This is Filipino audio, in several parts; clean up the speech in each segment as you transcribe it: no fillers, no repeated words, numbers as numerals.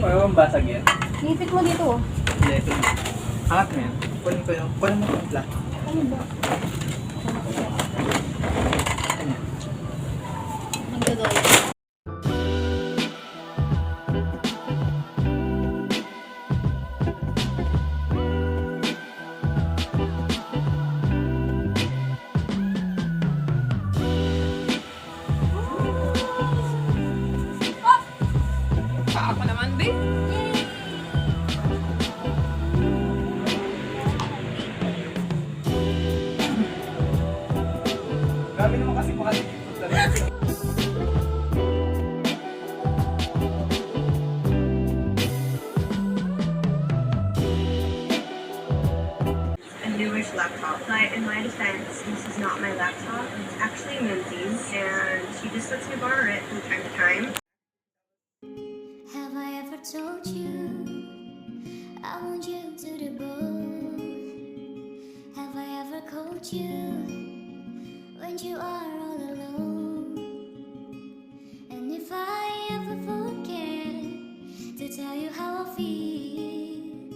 Huwag mong basag yan. Nipit mo dito. Hindi, ito na. Angat mo yan. Kunin ko yung, kunin mo yung pla. Ano ba? Nagdodolo. Ako naman, babe. Grabe naman kasi makalimutan talaga. A newish laptop. But in my defense, this is not my laptop. It's actually Minzy's, and she just lets me borrow it from time to time. Have I ever told you I want you to the bone? Have I ever called you when you are all alone? And if I ever forget to tell you how I feel,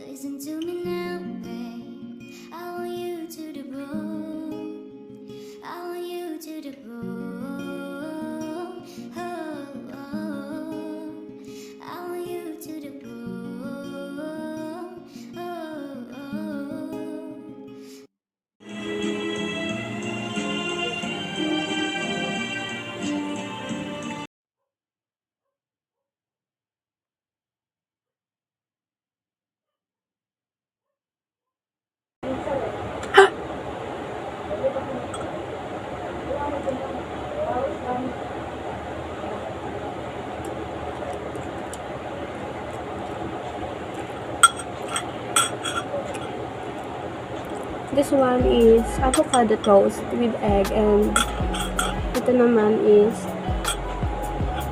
listen to me now, babe. I want you to the bone. I want you to the bone. This one is avocado toast with egg, and ito naman is,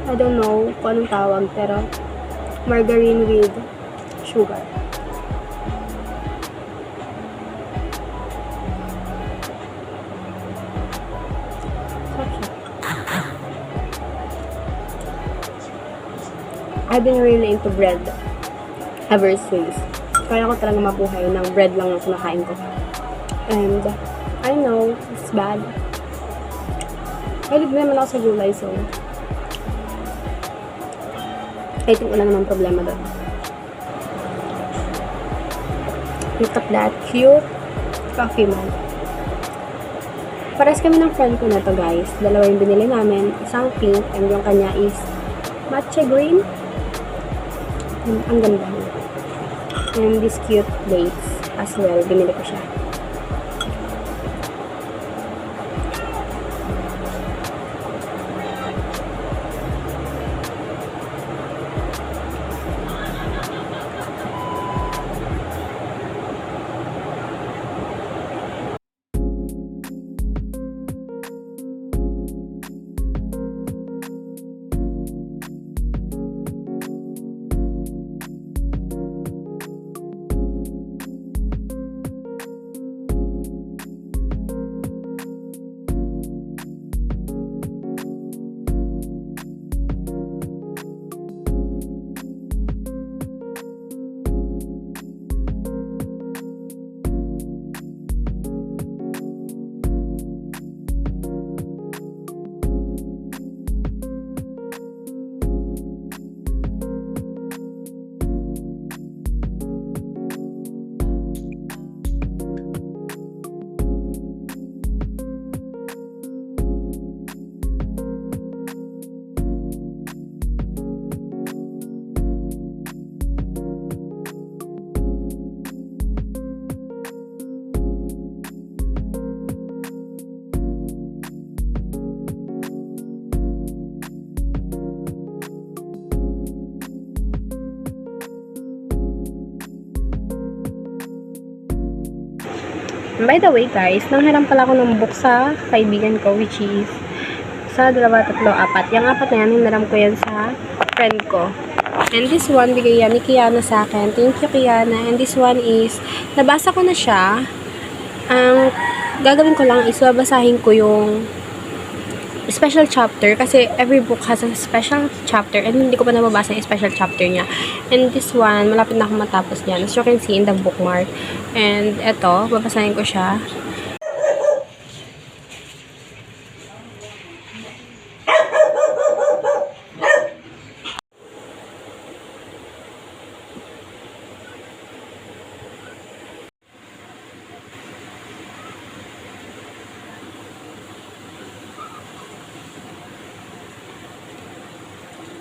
I don't know kung anong tawag, pero margarine with sugar. Sarap siya. I've been really into bread ever since. Kaya ko talaga mabuhay ng bread lang ang kinakain ko. And I know it's bad. Mahilig naman ako sa gulay, so I think wala naman problema doon. Look at that cute coffee mug. Pares kami ng friend ko na to, guys. Dalawa yung binili namin. Isang pink and yung kanya is matcha green. And ang ganda. And this cute dates as well. Binili ko siya. By the way guys, nanghiram pala ako ng book sa kaibigan ko, which is sa 2, 3, 4. Yung 4 na yan, hinaram ko yan sa friend ko. And this one, bigay yan ni Kiana sa akin. Thank you, Kiana. And this one is, nabasa ko na siya. Ang gagawin ko lang is, babasahin ko yung special chapter kasi every book has a special chapter and hindi ko pa nababasa yung special chapter niya. And this one, malapit na ako matapos yan. As you can see in the bookmark. And eto, babasahin ko siya.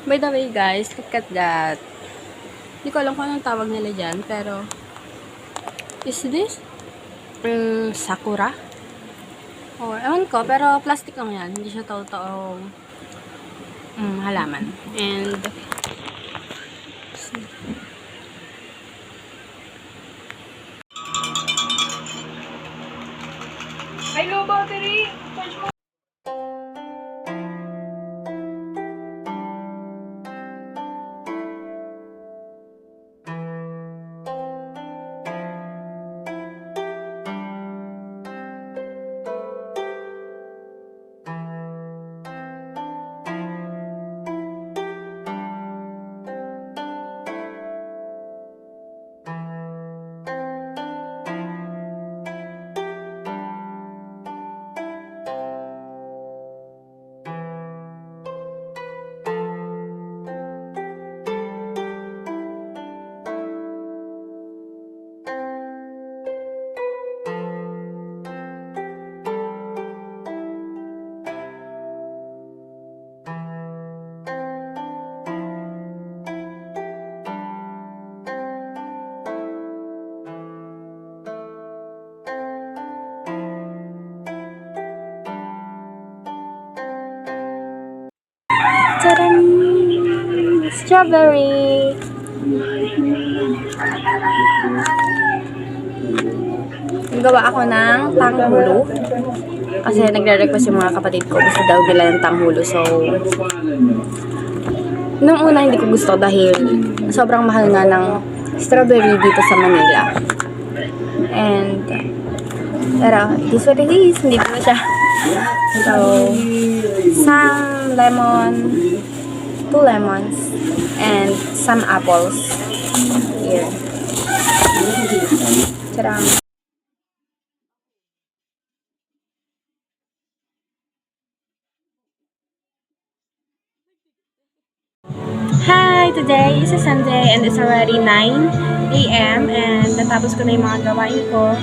By the way guys, look at that. Hindi ko alam kung anong tawag nila dyan, pero is this? Sakura? Or, ewan ko, pero plastic lang yan. Hindi siya totoong halaman. And Ay, low battery! Charge mo! tadam! Strawberry! Nagawa ako ng tanghulo. Kasi nagre-request yung mga kapatid ko. Gusto daw nila ng tanghulo. So, nung una hindi ko gusto dahil sobrang mahal nga ng strawberry dito sa Manila. And, pero, this what it is. Hindi ko na siya. So, some lemon, 2 lemons, and some apples. Here. Tadam! Hi! Today is a Sunday and it's already 9 a.m. and natapos ko na yung mga gawain ko.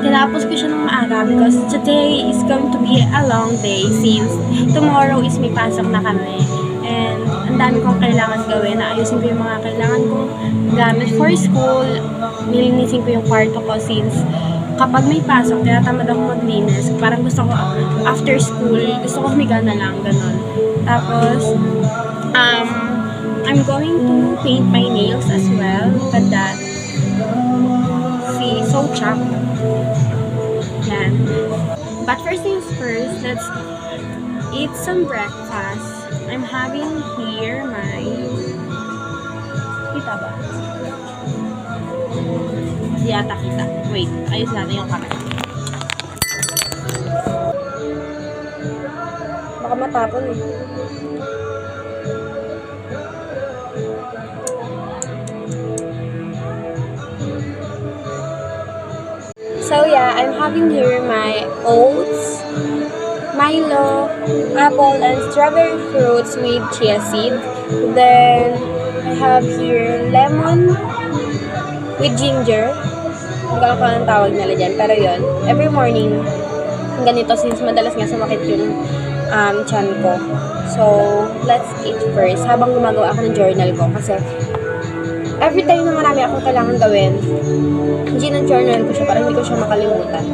Tinapos ko siya ng maaga because today is going to be a long day since tomorrow is may pasok na kami. And ang dami kong kailangan gawin. Naayusin ko yung mga kailangan kong gamit for school. Nilinisin ko yung kwarto ko since kapag may pasok, tinatamad ako maglinis. Parang gusto ko after school, gusto ko humiga na lang, ganun. Tapos, I'm going to paint my nails as well. Look at that. See, so chopped. Yan. But first things first, let's eat some breakfast. I'm having here my... Kita ba? Di yata kita. Wait, ayos natin yung camera. Baka matapon eh. So yeah, I'm having here my oats, Milo, apple, and strawberry fruits with chia seed. Then I have here lemon with ginger. Hindi ko alam kung anong tawag nila dyan, pero yun. Every morning, ganito since madalas nga sumakit yung chan ko. So, let's eat first habang gumagawa ako ng journal ko kasi every time na marami akong kailangan gawin, journal ko siya para hindi ko siya makalimutan.